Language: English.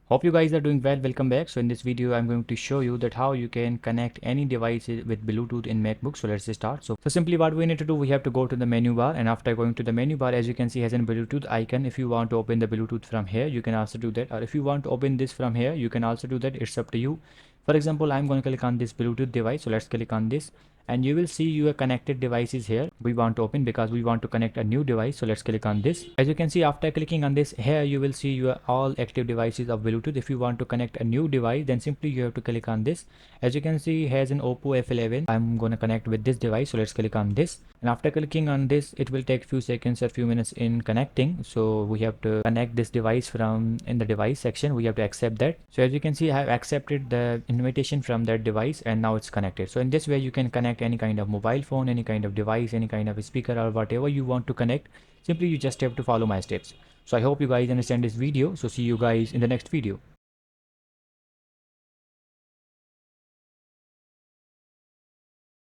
Hope you guys are doing well. Welcome back. So in this video I'm going to show you that how you can connect any device with Bluetooth in MacBook. So let's start. So simply what we need to do, we have to go to the menu bar, and after going to the menu bar, as you can see, has a Bluetooth icon. If you want to open the Bluetooth from here, you can also do that, or if you want to open this from here, you can also do that. It's up to you. For example, I'm going to click on this Bluetooth device. So let's click on this, and you will see your connected devices here. We want to open because we want to connect a new device. So let's click on this. As you can see, after clicking on this here, you will see your all active devices of Bluetooth. If you want to connect a new device, then simply you have to click on this. As you can see, has an Oppo F11. I'm going to connect with this device. So let's click on this, and after clicking on this, it will take few seconds or few minutes in connecting. So we have to connect this device from in the device section. We have to accept that. So as you can see, I have accepted the invitation from that device, and now it's connected. So in this way you can connect any kind of mobile phone, any kind of device, any kind of speaker, or whatever you want to connect. Simply you just have to follow my steps. So I hope you guys understand this video. So see you guys in the next video.